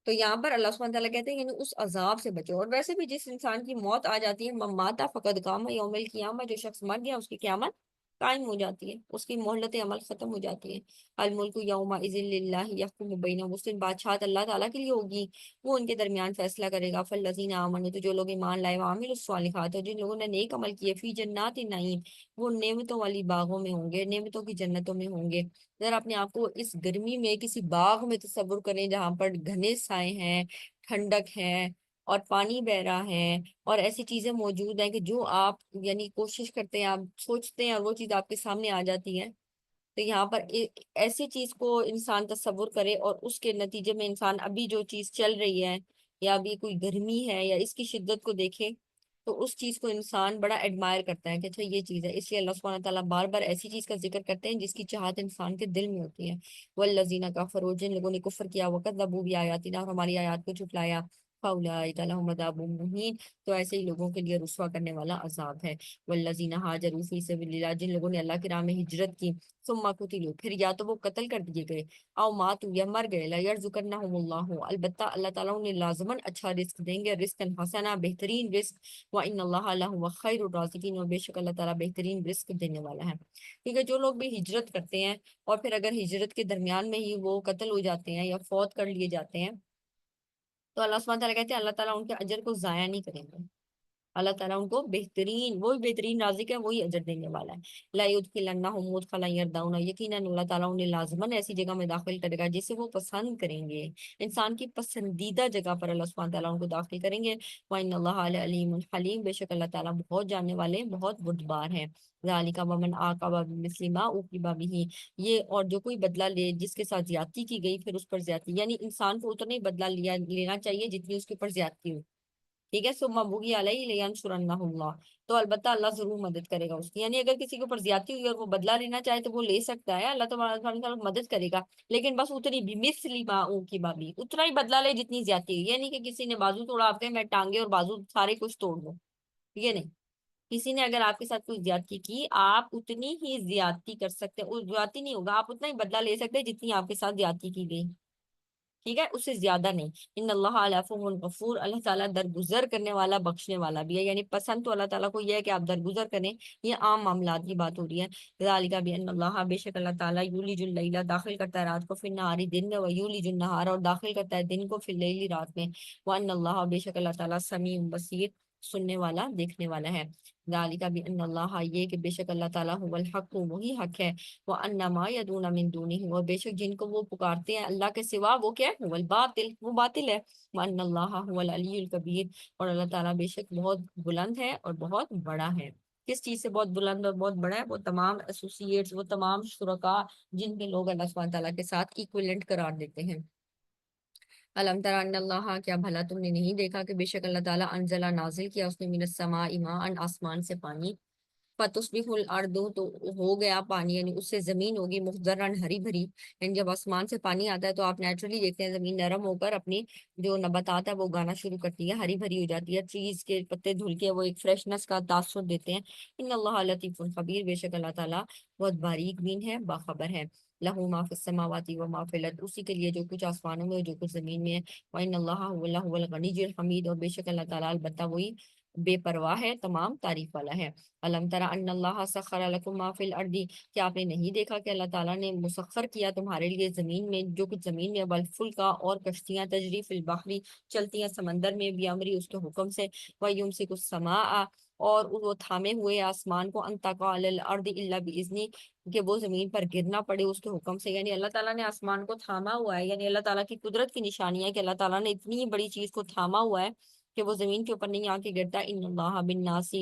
تو یہاں پر اللہ سبحانہ تعالیٰ کہتے ہیں یعنی اس عذاب سے بچو۔ اور ویسے بھی جس انسان کی موت آ جاتی ہے، مماتا فقد قام یوم القیامہ، جو شخص مر گیا اس کی قیامت قائم ہو جاتی ہے، اس کی مہلت عمل ختم ہو جاتی ہے۔ الملک یومئذ للہ یحکم بینہم، اس دن بادشاہت اللہ تعالیٰ کے لیے ہوگی، وہ ان کے درمیان فیصلہ کرے گا۔ فالذین آمنوا، تو جو لوگ ایمان لائے، وعملوا الصالحات، اور جن لوگوں نے نیک عمل کیے، فی جنات النعیم، وہ نعمتوں والی باغوں میں ہوں گے، نعمتوں کی جنتوں میں ہوں گے۔ اگر اپنے آپ کو اس گرمی میں کسی باغ میں تصور کریں جہاں پر گھنے سائے ہیں، ٹھنڈک ہے اور پانی بہ رہا ہے، اور ایسی چیزیں موجود ہیں کہ جو آپ یعنی کوشش کرتے ہیں، آپ سوچتے ہیں اور وہ چیز آپ کے سامنے آ جاتی ہے، تو یہاں پر ایسی چیز کو انسان تصور کرے اور اس کے نتیجے میں انسان ابھی جو چیز چل رہی ہے یا ابھی کوئی گرمی ہے یا اس کی شدت کو دیکھے، تو اس چیز کو انسان بڑا ایڈمائر کرتا ہے کہ اچھا یہ چیز ہے۔ اس لیے اللہ سبحانہ تعالیٰ بار بار ایسی چیز کا ذکر کرتے ہیں جس کی چاہت انسان کے دل میں ہوتی ہے۔ والذین کفروا، جن لوگوں نے کفر کیا، وکذبوا بآیاتنا، اور ہماری آیات کو جھٹلایا، فاولئک لهم عذاب مہین، تو ایسے ہی لوگوں کے لیے رسوا کرنے والا عذاب ہے۔ والذین ہاجروا فی سبیل اللہ، جن لوگوں نے اللہ کی راہ میں ہجرت کی، ثم قتلوا، پھر یا تو وہ قتل کر دیے گئے، او ماتوا، یا مر گئے، لیرزقنہم اللہ، البتہ اللہ تعالیٰ انہیں لازماً اچھا رزق دیں گے، رزقا حسنا، بہترین رزق۔ وَإِنَّ اللَّهَ لَهُوَ خَيْرُ الرَّازِقِينَ، اور بے شک اللہ تعالیٰ بہترین رزق دینے والا ہے۔ کیونکہ جو لوگ بھی ہجرت کرتے ہیں اور پھر اگر ہجرت کے درمیان میں ہی وہ قتل ہو جاتے ہیں یا فوت کر لیے جاتے ہیں، تو اللہ سبحانہ تعالیٰ کہتے ہیں اللہ تعالیٰ ان کے اجر کو ضائع نہیں کریں گے، اللہ تعالیٰ ان کو بہترین، وہی بہترین رازق ہے، وہی اجر دینے والا ہے۔ لا يدخلنهم مدخلا يرضون، یقیناً اللہ تعالیٰ انہیں لازماً ایسی جگہ میں داخل کرے گا جسے وہ پسند کریں گے، انسان کی پسندیدہ جگہ پر اللہ سبحانہ تعالیٰ ان کو داخل کریں گے۔ وَإِنَّ اللَّهَ لَعَلِيمٌ حَلِيمٌ، بے شک اللہ تعالیٰ بہت جاننے والے، بہت بردبار ہیں۔ ذَلِكَ وَمَنْ عَاقَبَ بِمِثْلِ مَا عُوقِبَ بِهِ، یہ اور جو کوئی بدلہ لے جس کے ساتھ زیادتی کی گئی پھر اس پر زیادتی، یعنی انسان کو اتنا ہی بدلہ لینا چاہیے جتنی اس کے اوپر زیادتی ہو، ٹھیک ہے، ثم بغی علیہ لینصرنہ اللہ، تو البتہ اللہ ضرور مدد کرے گا اس کی، یعنی اگر کسی کے اوپر زیادتی ہوئی اور وہ بدلہ لینا چاہے تو وہ لے سکتا ہے، اللہ تعالیٰ مدد کرے گا، لیکن بس اتنی بھی مثلی ما کی بابی، اتنا ہی بدلہ لے جتنی زیادتی ہوئی، یعنی کہ کسی نے بازو توڑا آپ کے، میں ٹانگے اور بازو سارے کچھ توڑ دوں، یہ نہیں، کسی نے اگر آپ کے ساتھ کوئی زیادتی کی آپ اتنی ہی زیادتی کر سکتے ہیں، زیادتی نہیں ہوگا، آپ اتنا ہی بدلہ لے سکتے ہیں جتنی آپ کے ساتھ زیادتی کی گئی، ٹھیک ہے، اس سے زیادہ نہیں۔ ان اللہ عفو غفور، اللہ تعالیٰ درگزر کرنے والا بخشنے والا بھی ہے، یعنی پسند تو اللہ تعالیٰ کو یہ ہے کہ آپ درگزر کریں، یہ عام معاملات کی بات ہو رہی ہے۔ ذالک بان اللہ، بے شک اللہ تعالیٰ یولج اللیل، داخل کرتا ہے رات کو، فی النہار دن میں، ویولج النہار، اور داخل کرتا ہے دن کو، فی اللیل رات میں، وان اللہ، بے شک اللہ تعالیٰ سمیع بصیر، سننے والا دیکھنے والا ہے۔ ذالک بان اللہ، یہ کہ بے شک اللہ تعالیٰ هو الحق، وہی حق ہے، وَأَنَّ مَا يَدْعُونَ مِن دُونِهِ، اور بے شک جن کو وہ پکارتے ہیں اللہ کے سوا وہ کیا ہے، هو الباطل، وہ باطل ہے، وَأَنَّ اللَّهَ هُوَ الْعَلِيُّ الْكَبِيرُ، اور اللہ تعالیٰ بے شک بہت بلند ہے اور بہت بڑا ہے۔ کس چیز سے بہت بلند اور بہت بڑا ہے؟ وہ تمام ایسوسیٹس، وہ تمام شرکا جن کے لوگ اللہ سبحانہ تعالیٰ کے ساتھ ایکویلنٹ قرار دیتے ہیں۔ علم تر ان اللہ، کیا بھلا تم نے نہیں دیکھا کہ بے شک اللہ تعالیٰ انزلہ نازل کیا اس نے من السماء ماء، آسمان سے پانی، فتصبح الارض، تو ہو گیا پانی، یعنی اس سے زمین ہوگی مخضرن، ہری بھری، یعنی جب آسمان سے پانی آتا ہے تو آپ نیچرلی دیکھتے ہیں زمین نرم ہو کر اپنی جو نباتات ہے وہ اگانا شروع کرتی ہے، ہری بھری ہو جاتی ہے، ٹریز کے پتے دھل کے وہ ایک فریشنس کا تاثر دیتے ہیں۔ ان اللہ لطیف خبیر، بے شک اللہ تعالیٰ بہت باریک بین ہے، باخبر ہے۔ لہو ما فی السماوات و ما فی الارض، اسی کے لیے جو کچھ آسمانوں میں اور جو کچھ زمین میں ہے۔ وان اللہ هو الغنی الحمید، اور بے شک اللہ تعالیٰ البتہ وہی بے پرواہ ہے، تمام تعریف والا ہے۔ علم تر ان اللہ سخر لکم ما فی الارض، کیا آپ نے نہیں دیکھا کہ اللہ تعالیٰ نے مسخر کیا تمہارے لیے زمین میں جو کچھ زمین میں، والفلک، اور کشتیاں، تجری فی البحر، چلتی ہیں سمندر میں، بیامری، اس کے حکم سے، ویمسک السماء، اور وہ تھامے ہوئے آسمان کو، ان تقع علی الارض الا باذنی، کہ وہ زمین پر گرنا پڑے اس کے حکم سے، یعنی اللہ تعالیٰ نے آسمان کو تھاما ہوا ہے، یعنی اللہ تعالیٰ کی قدرت کی نشانی ہے کہ اللہ تعالیٰ نے اتنی بڑی چیز کو تھاما ہوا ہے کہ وہ زمین کے اوپر نہیں آ کے گرتا۔ ان اللہ بالناس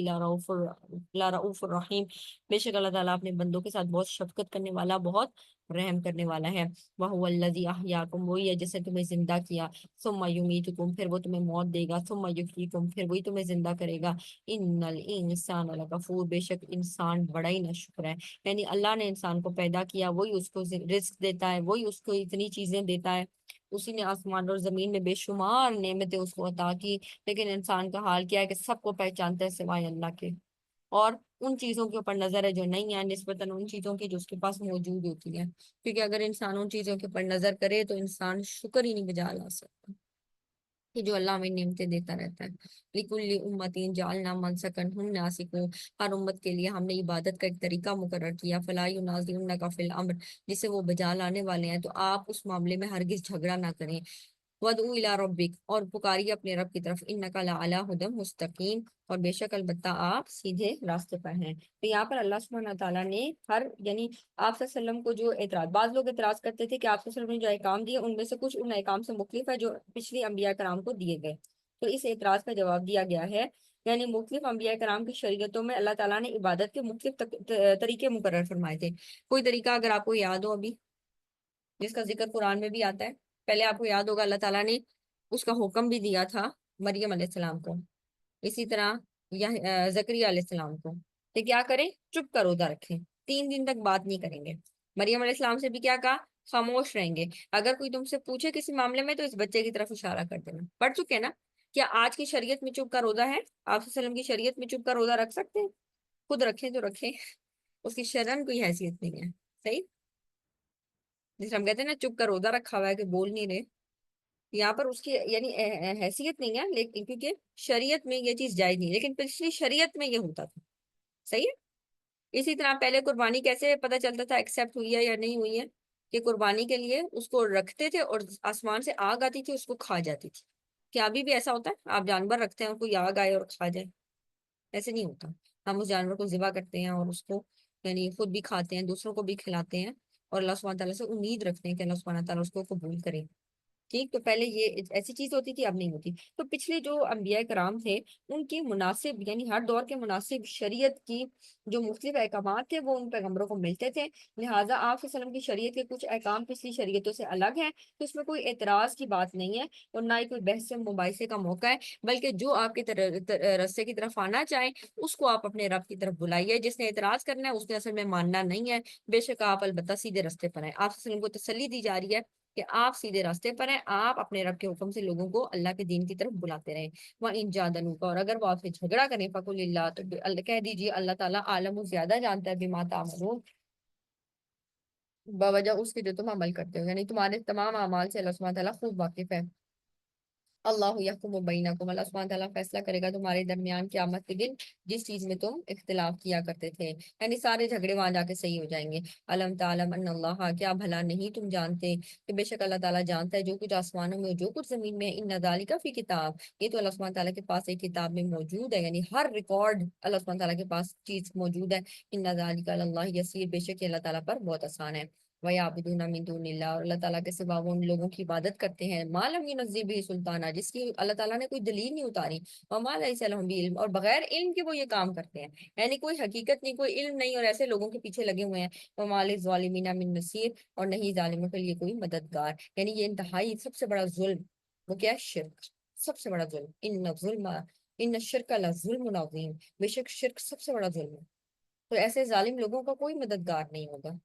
لرؤوف الرحیم، بے شک اللہ تعالیٰ اپنے بندوں کے ساتھ بہت شفقت کرنے والا، بہت رحم کرنے والا ہے۔ وَهُوَ الَّذِي أَحْيَاكُمْ، وہی ہے جس نے تمہیں زندہ کیا، ثُمَّ يُمِيتُكُمْ، پھر وہ تمہیں موت دے گا، ثُمَّ يُحْيِيكُمْ، پھر وہی تمہیں زندہ کرے گا۔ ان الانسان لکفور، بے شک انسان بڑا ہی ناشکر ہے، یعنی اللہ نے انسان کو پیدا کیا، وہی اس کو رزق دیتا ہے، وہی اس کو اتنی چیزیں دیتا ہے، اسی نے آسمان اور زمین میں بے شمار نعمتیں اس کو عطا کی، لیکن انسان کا حال کیا ہے کہ سب کو پہچانتا ہے سوائے اللہ کے، اور ان چیزوں کے اوپر نظر ہے جو نہیں ہے نسبتاً ان چیزوں کی جو اس کے پاس موجود ہوتی ہیں، کیونکہ اگر انسان ان چیزوں کے اوپر نظر کرے تو انسان شکر ہی نہیں بجا لا سکتا کہ جو اللہ ہمیں نعمتیں دیتا رہتا ہے۔ لِكُلِّ أُمَّةٍ جَعَلْنَا مَنسَكًا نَاسِكُوهُ، ہر امت کے لیے ہم نے عبادت کا ایک طریقہ مقرر کیا، فَلَا يُنَازِعُنَّكَ فِي الْأَمْرِ، جسے وہ بجا لانے والے ہیں تو آپ اس معاملے میں ہرگز جھگڑا نہ کریں۔ وَادْعُ إِلَىٰ رَبِّكَ، اور پکاریے اپنے رب کی طرف، إِنَّكَ لَعَلَىٰ هُدًى مُسْتَقِيمٍ، اور بے شک البتہ آپ سیدھے راستے پر ہیں۔ تو یہاں پر اللہ سبحانہ تعالیٰ نے یعنی آپ صلی اللہ علیہ وسلم کو جو اعتراض، بعض لوگ اعتراض کرتے تھے کہ آپ صلی اللہ علیہ وسلم نے جو احکام دیے ان میں سے کچھ ان احکام سے مختلف ہے جو پچھلی انبیاء کرام کو دیے گئے، تو اس اعتراض کا جواب دیا گیا ہے، یعنی مختلف انبیاء کرام کی شریعتوں میں اللہ تعالیٰ نے عبادت کے مختلف طریقے مقرر فرمائے تھے۔ کوئی طریقہ اگر آپ کو یاد ہو ابھی، جس کا ذکر قرآن میں بھی آتا ہے، پہلے آپ کو یاد ہوگا اللہ تعالیٰ نے اس کا حکم بھی دیا تھا مریم علیہ السلام کو، اسی طرح زکریا علیہ السلام کو، کہ کیا کریں، چپ کر روزہ رکھیں، 3 دن تک بات نہیں کریں گے۔ مریم علیہ السلام سے بھی کیا کہا، خاموش رہیں گے، اگر کوئی تم سے پوچھے کسی معاملے میں تو اس بچے کی طرف اشارہ کر دینا۔ پڑھ چکے نا؟ کیا آج کی شریعت میں چپ کا روزہ ہے؟ آپ صلی اللہ علیہ وسلم کی شریعت میں چپ کا روزہ رکھ سکتے ہیں؟ خود رکھیں تو رکھیں، اس کی شرعن کوئی حیثیت نہیں ہے، صحیح؟ جیسے ہم کہتے ہیں نا چپ کا روزہ رکھا ہوا ہے کہ بول نہیں رہے، یہاں پر اس کی یعنی حیثیت نہیں ہے، لیکن کیونکہ شریعت میں یہ چیز جائز نہیں، لیکن پچھلی شریعت میں یہ ہوتا تھا، صحیح ہے؟ اسی طرح پہلے قربانی کیسے پتہ چلتا تھا ایکسیپٹ ہوئی ہے یا نہیں ہوئی ہے، کہ قربانی کے لیے اس کو رکھتے تھے اور آسمان سے آگ آتی تھی اس کو کھا جاتی تھی۔ کیا ابھی بھی ایسا ہوتا ہے؟ آپ جانور رکھتے ہیں اور کوئی آگ آئے اور کھا جائے؟ ایسے نہیں ہوتا. ہم اس جانور کو ذبح کرتے ہیں اور اس کو یعنی خود بھی کھاتے ہیں، دوسروں کو بھی کھلاتے ہیں، اور اللہ سبحانہ تعالیٰ سے امید رکھتے ہیں کہ اللہ سبحانہ تعالیٰ اس کو قبول کرے. ٹھیک. تو پہلے یہ ایسی چیز ہوتی تھی، اب نہیں ہوتی. تو پچھلے جو انبیاء کرام تھے، ان کی مناسب یعنی ہر دور کے مناسب شریعت کی جو مختلف احکامات تھے وہ ان پیغمبروں کو ملتے تھے. لہٰذا آپ صلی اللہ علیہ وسلم کی شریعت کے کچھ احکام پچھلی شریعتوں سے الگ ہیں، تو اس میں کوئی اعتراض کی بات نہیں ہے اور نہ ہی کوئی بحث مباحثے کا موقع ہے. بلکہ جو آپ کے رستے کی طرف آنا چاہیں اس کو آپ اپنے رب کی طرف بلائیے. جس نے اعتراض کرنا ہے اس نے اصل میں ماننا نہیں ہے. بے شک آپ البتہ سیدھے رستے پر ہیں. آپ صلی اللہ علیہ وسلم کو تسلی دی جا رہی ہے کہ آپ سیدھے راستے پر ہیں، آپ اپنے رب کے حکم سے لوگوں کو اللہ کے دین کی طرف بلاتے رہیں. وہ ان جادلوک، اور اگر وہ آپ سے جھگڑا کریں فقل اللہ، تو اللہ کہہ دیجیے اللہ تعالیٰ عالم و زیادہ جانتا ہے بما تعملون، بوجہ اس کے جو تم عمل کرتے ہو، یعنی تمہارے تمام اعمال سے اللہ سبحانہ تعالیٰ خوب واقف ہے. اللہ یحکم بینکم، اللہ سبحانہ تعالیٰ فیصلہ کرے گا تمہارے درمیان قیامت کے دن جس چیز میں تم اختلاف کیا کرتے تھے، یعنی سارے جھگڑے وہاں جا کے صحیح ہو جائیں گے. علم تعلم ان اللہ، کیا بھلا نہیں تم جانتے کہ بے شک اللہ تعالیٰ جانتا ہے جو کچھ آسمانوں میں جو کچھ زمین میں. ان ذالک فی کتاب، یہ تو اللہ سبحانہ تعالیٰ کے پاس ایک کتاب میں موجود ہے، یعنی ہر ریکارڈ اللہ سبحانہ تعالیٰ کے پاس چیز موجود ہے. ان ذالک علی اللہ یسیر، بے شک یہ اللہ تعالیٰ پر بہت آسان ہے. وَيَعْبُدُونَ مِن دُونِ اللَّهِ، اور اللہ تعالیٰ کے سوا وہ ان لوگوں کی عبادت کرتے ہیں مَا لَمْ يُنَزِّلْ بِهِ سُلْطَانًا، جس کی اللہ تعالیٰ نے کوئی دلیل نہیں اتاری. وَمَا لَيْسَ لَهُم بِعِلْمٍ، اور بغیر علم کے وہ یہ کام کرتے ہیں، یعنی کوئی حقیقت نہیں، کوئی علم نہیں، اور ایسے لوگوں کے پیچھے لگے ہوئے ہیں. وَمَا لِلظَّالِمِينَ مِن نَصِيرٍ، اور نہیں ظالموں کے لیے کوئی مددگار. یعنی یہ انتہائی سب سے بڑا ظلم وہ کیا ہے؟ شرک. سب سے بڑا ظلم. ان الشرک لظلم عظیم، بے شک شرک سب سے بڑا ظلم ہے. تو ایسے ظالم لوگوں کا کوئی مددگار نہیں ہوگا.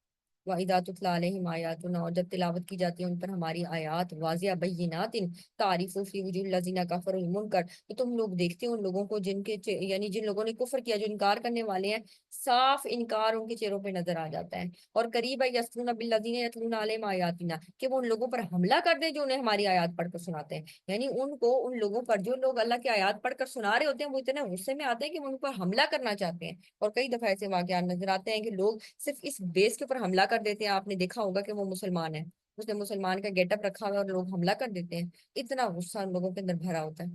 وَإِذَا تُتْلَىٰ عَلَيْهِمْ آيَاتُنَا، اور جب تلاوت کی جاتی ہے ان پر ہماری آیات واضح بینات، تعریف فی وجوہ الذین کفروا المنکر، تو تم لوگ دیکھتے ہو ان لوگوں کو جن کے یعنی جن لوگوں نے کفر کیا، جو انکار کرنے والے ہیں، صاف انکار ان کے چہروں پہ نظر آ جاتا ہے. اور قریب یسطون بالذین یتلون علیہم آیاتنا، کہ وہ ان لوگوں پر حملہ کر دیں جو انہیں ہماری آیات پڑھ کر سناتے ہیں. یعنی ان کو ان لوگوں پر جو لوگ اللہ کی آیات پڑھ کر سنا رہے ہوتے ہیں وہ اتنے غصے میں آتے ہیں کہ وہ ان پر حملہ کرنا چاہتے ہیں. اور کئی دفعہ ایسے واقعات نظر آتے ہیں کہ لوگ صرف اس بیس کے اوپر حملہ کر دیتے ہیں. آپ نے دیکھا ہوگا کہ وہ مسلمان ہے، اس نے مسلمان کا گیٹ اپ رکھا ہوا ہے اور لوگ حملہ کر دیتے ہیں. اتنا غصہ ان لوگوں کے اندر بھرا ہوتا ہے.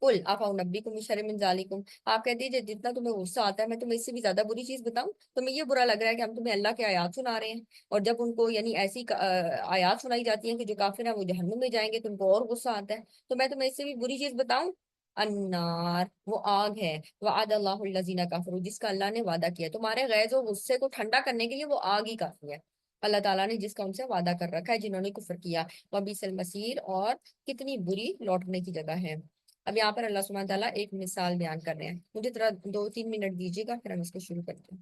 قل افانبئکم بشر من ذالکم، آپ کہہ دیجیے جتنا تمہیں غصہ آتا ہے میں تمہیں اس سے بھی زیادہ بری چیز بتاؤں. تمہیں یہ برا لگ رہا ہے کہ ہم تمہیں اللہ کے آیات سنا رہے ہیں، اور جب ان کو یعنی ایسی آیات سنائی جاتی ہیں کہ جو کافر ہیں وہ جہنم میں جائیں گے، تم کو اور غصہ آتا ہے. تو میں تمہیں اس سے بھی بری چیز بتاؤں. النار، وہ آگ ہے. وعد اللہ الذین کفروا، جس کا اللہ نے وعدہ کیا تمہارے غیظ و غصے کو ٹھنڈا کرنے کے لیے، وہ آگ ہی کافی ہے. اللہ تعالیٰ نے جس کا ان سے وعدہ کر رکھا ہے جنہوں نے کفر کیا. وبئس المصیر، اور کتنی بری لوٹنے کی جگہ ہے. اب یہاں پر اللہ سبحانہ تعالیٰ ایک مثال بیان کر رہے ہیں. مجھے ذرا 2-3 منٹ دیجیے گا، پھر ہم اس کو شروع کرتے ہیں.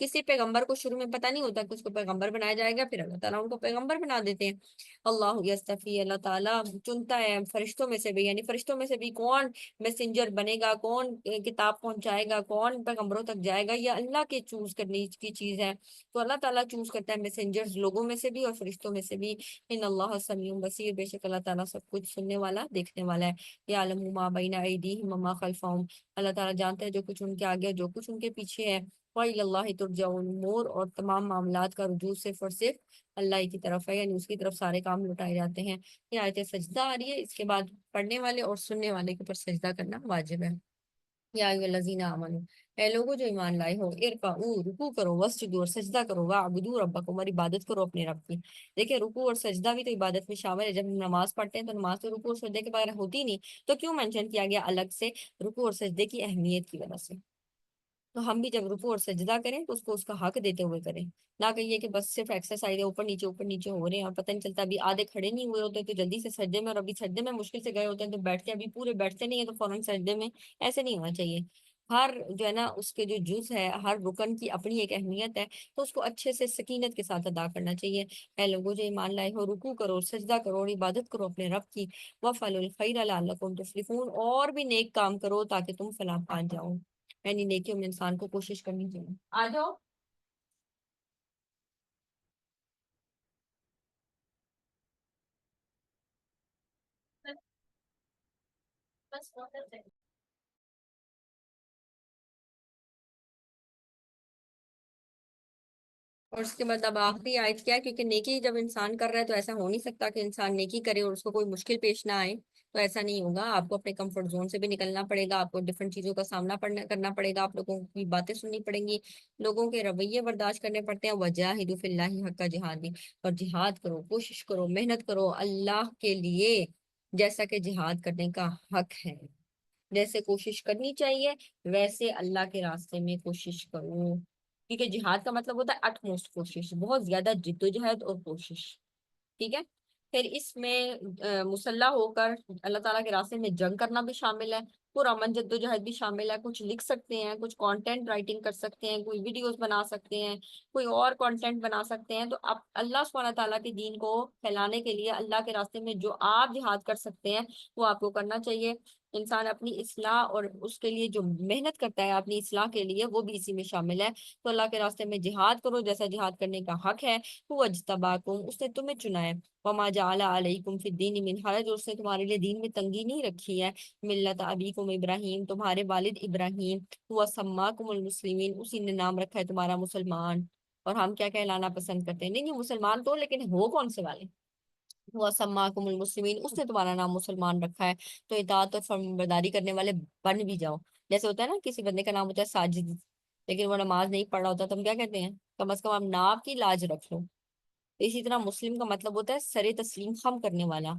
کسی پیغمبر کو شروع میں پتہ نہیں ہوتا کہ اس کو پیغمبر بنایا جائے گا، پھر اللہ تعالیٰ ان کو پیغمبر بنا دیتے ہیں۔ اللہ یستفی، اللہ تعالیٰ چنتا ہے فرشتوں میں سے بھی، یعنی فرشتوں میں سے بھی کون میسنجر بنے گا، کون کتاب پہنچائے گا، کون پیغمبروں تک جائے گا، یہ اللہ کے چوز کرنے کی چیز ہے۔ تو اللہ تعالیٰ چوز کرتا ہے میسنجرز لوگوں میں سے بھی اور فرشتوں میں سے بھی۔ ان اللہ سمیع بصیر، بے شک اللہ تعالیٰ سب کچھ سننے والا دیکھنے والا ہے۔ یعلم ما بین ایدیہم وما خلفہم، اللہ تعالیٰ جانتا ہے جو کچھ ان کے آگے جو کچھ ان کے پیچھے ہے۔ وَإِلَى اللَّهِ تُرْجَعُ الْأُمُورُ، اور تمام معاملات کا رجوع صرف اور صرف اللہ ہی کی طرف ہے، یعنی اس کی طرف سارے کام لوٹائے جاتے ہیں۔ یہ آیت سجدہ آ رہی ہے، اس کے بعد پڑھنے والے اور سننے والے کے اوپر سجدہ کرنا واجب ہے۔ یا ایھا الذین آمنوا، اے لوگوں جو ایمان لائے ہو، ارکعوا، رکوع کرو، واسجدوا، اور سجدہ کرو، واعبدوا ربکم، اور عبادت کرو اپنے رب کی۔ دیکھیں رکوع اور سجدہ بھی تو عبادت میں شامل ہے۔ جب ہم نماز پڑھتے ہیں تو نماز تو رکوع اور سجدے کے بغیر ہوتی نہیں، تو کیوں مینشن کیا گیا الگ سے؟ رکوع اور سجدے کی اہمیت کی وجہ سے۔ تو ہم بھی جب رکوع اور سجدہ کریں تو اس کو اس کا حق دیتے ہوئے کریں، نہ کہ یہ کہ بس صرف ایکسرسائز ہے، اوپر نیچے ہو رہے ہیں اور پتہ نہیں چلتا، ابھی آدھے کھڑے نہیں ہوئے ہوتے تو جلدی سے سجدے میں، اور ابھی سجدے میں مشکل سے گئے ہوتے ہیں تو بیٹھتے، ابھی پورے بیٹھتے نہیں ہیں تو فوراً سجدے میں۔ ایسے نہیں ہونا چاہیے۔ ہر جو ہے نا اس کے جو جز ہے، ہر رکن کی اپنی ایک اہمیت ہے، تو اس کو اچھے سے سکینت کے ساتھ ادا کرنا چاہیے۔ اے لوگوں جو ایمان لائے ہو، رکوع کرو، سجدہ کرو اور عبادت کرو اپنے رب کی۔ وَافْعَلُوا الْخَيْرَ لَعَلَّكُمْ تُفْلِحُونَ، اور بھی نیک کام کرو تاکہ تم فلاح پا جاؤ، یعنی نیکیوں میں انسان کو کوشش کرنی چاہیے۔ آ جاؤ۔ بس اور اس کے بعد اب آخری آیت کیا ہے، کیونکہ نیکی جب انسان کر رہا ہے تو ایسا ہو نہیں سکتا کہ انسان نیکی کرے اور اس کو کوئی مشکل پیش نہ آئے، تو ایسا نہیں ہوگا۔ آپ کو اپنے کمفرٹ زون سے بھی نکلنا پڑے گا، آپ کو ڈفرینٹ چیزوں کا سامنا کرنا پڑے گا، آپ لوگوں کی باتیں سننی پڑیں گی، لوگوں کے رویے برداشت کرنے پڑتے ہیں۔ وجاہدوا فی اللہ حق جہاد، اور جہاد کرو، کوشش کرو، محنت کرو اللہ کے لیے، جیسا کہ جہاد کرنے کا حق ہے۔ جیسے کوشش کرنی چاہیے ویسے اللہ کے راستے میں کوشش کرو، کیونکہ جہاد کا مطلب ہوتا ہے اٹ موسٹ کوشش، بہت زیادہ جدوجہد اور کوشش، ٹھیک ہے۔ پھر اس میں مسلح ہو کر اللہ تعالیٰ کے راستے میں جنگ کرنا بھی شامل ہے، پرامن جدوجہد بھی شامل ہے، کچھ لکھ سکتے ہیں، کچھ کانٹینٹ رائٹنگ کر سکتے ہیں، کوئی ویڈیوز بنا سکتے ہیں، کوئی اور کانٹینٹ بنا سکتے ہیں، تو آپ اللہ سبحانہ تعالیٰ کے دین کو پھیلانے کے لیے اللہ کے راستے میں جو آپ جہاد کر سکتے ہیں وہ آپ کو کرنا چاہیے۔ انسان اپنی اصلاح اور اس کے لیے جو محنت کرتا ہے اپنی اصلاح کے لیے، وہ بھی اسی میں شامل ہے۔ تو اللہ کے راستے میں جہاد کرو جیسا جہاد کرنے کا حق ہے۔ هو اجتباکم، اس نے تمہیں چنا ہے۔ وما جعل علیکم فی الدین من حرج، اور اس نے تمہارے لیے دین میں تنگی نہیں رکھی ہے۔ ملت ابیکم ابراہیم، تمہارے والد ابراہیم۔ هو سماکم المسلمین، اسی نے نام رکھا ہے تمہارا مسلمان۔ اور ہم کیا کہلانا پسند کرتے ہیں؟ نہیں یہ مسلمان تو، لیکن ہو کون سے والے؟ وہ سماکم المسلمین، اس نے تمہارا نام مسلمان رکھا ہے۔ تو اطاعت اور فرمانبرداری کرنے والے بن بھی جاؤ۔ جیسے ہوتا ہے نا کسی بندے کا نام ہوتا ہے ساجد، لیکن وہ نماز نہیں پڑھ رہا ہوتا، تو ہم کیا کہتے ہیں؟ کم از کم آپ نام کی لاج رکھ لو۔ اسی طرح مسلم کا مطلب ہوتا ہے سر تسلیم خم کرنے والا۔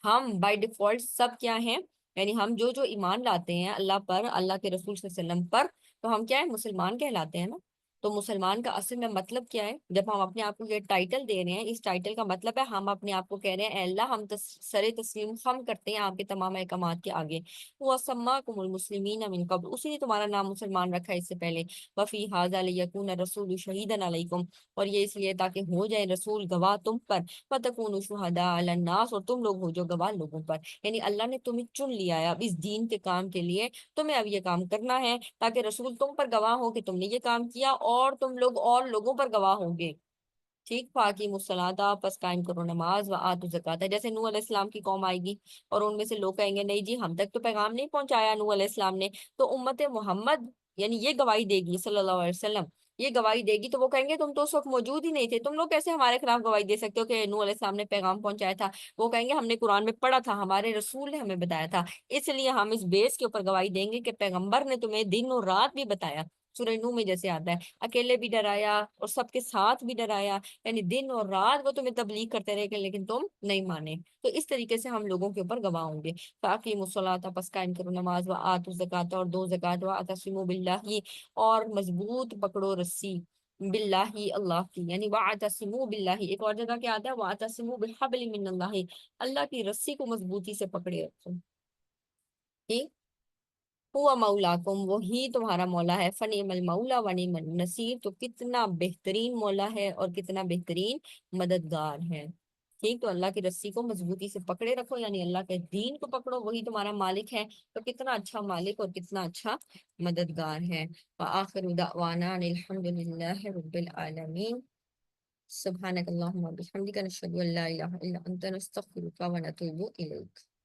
ہم بائی ڈیفالٹ سب کیا ہیں؟ یعنی ہم جو ایمان لاتے ہیں اللہ پر، اللہ کے رسول صلی اللہ علیہ وسلم پر، تو ہم کیا ہے؟ مسلمان کہلاتے ہیں نا۔ تو مسلمان کا اصل میں مطلب کیا ہے؟ جب ہم اپنے آپ کو یہ ٹائٹل دے رہے ہیں، اس ٹائٹل کا مطلب ہے ہم اپنے آپ کو کہہ رہے ہیں اے اللہ ہم سر تسلیم خم کرتے ہیں آپ کے تمام احکامات کے آگے۔ وہ سماکم المسلمین من قبل، اسی نے تمہارا نام مسلمان رکھا ہے اس سے پہلے۔ وفی ھذا لیکون الرسول شہیدا علیکم، اور یہ اس لیے تاکہ ہو جائے رسول گواہ تم پر، وتکونوا شہداء علی الناس، اور تم لوگ ہو جو گواہ لوگوں پر۔ یعنی اللہ نے تمہیں چن لیا ہے اب اس دین کے کام کے لیے، تمہیں اب یہ کام کرنا ہے تاکہ رسول تم پر گواہ ہو کہ تم نے یہ کام کیا، اور تم لوگ اور لوگوں پر گواہ ہوں گے۔ ٹھیک، فاقیم الصلاۃ، پس قائم کرو نماز، و آتوا الزکوٰۃ، جیسے نوح علیہ السلام کی قوم آئے گی اور ان میں سے لوگ کہیں گے نہیں جی ہم تک تو پیغام نہیں پہنچایا نوح علیہ السلام نے، تو امت محمد یعنی یہ گواہی دے گی صلی اللہ علیہ وسلم، یہ گواہی دے گی، تو وہ کہیں گے تم تو اس وقت موجود ہی نہیں تھے، تم لوگ کیسے ہمارے خلاف گواہی دے سکتے ہو کہ نوح علیہ السلام نے پیغام پہنچایا تھا؟ وہ کہیں گے ہم نے قرآن میں پڑھا تھا، ہمارے رسول نے ہمیں بتایا تھا، اس لیے ہم اس بیس کے اوپر گواہی دیں گے کہ پیغمبر نے تمہیں دن اور رات بھی بتایا۔ سورہ نوح میں جیسے آتا ہے اکیلے بھی ڈرایا اور سب کے ساتھ بھی ڈرایا، یعنی دن اور رات وہ تمہیں تبلیغ کرتے رہے کہ لیکن تم نہیں مانے۔ تو اس طریقے سے ہم لوگوں کے اوپر گواہ ہوں گے۔ فاقیموا الصلاۃ، پس قائم کرو نماز، و آتوا الزکوٰۃ، اور دو زکوٰۃ، واعتصموا باللہ، اور مضبوط پکڑو رسی باللہ اللہ کی، یعنی واعتصموا باللہ، ایک اور جگہ کیا آتا ہے واعتصموا بحبل من اللہ، اللہ کی رسی کو مضبوطی سے پکڑے رکھو۔ ٹھیک، ہوا مولاکم، وہی تمہارا مولا ہے، فنعم المولا ونعم النصیر، تو کتنا بہترین مولا ہے اور کتنا بہترین مددگار ہے۔ ٹھیک، تو اللہ کی رسی کو مضبوطی سے پکڑے رکھو، یعنی اللہ کے دین کو پکڑو، وہی تمہارا مالک ہے، تو کتنا اچھا مالک اور کتنا اچھا مددگار ہے۔ وآخر دعوانا ان الحمد للہ رب العالمین۔ سبحانک اللہم و بحمدک، نشہد ان لا الہ الا انت، نستغفرک و نتوب الیک۔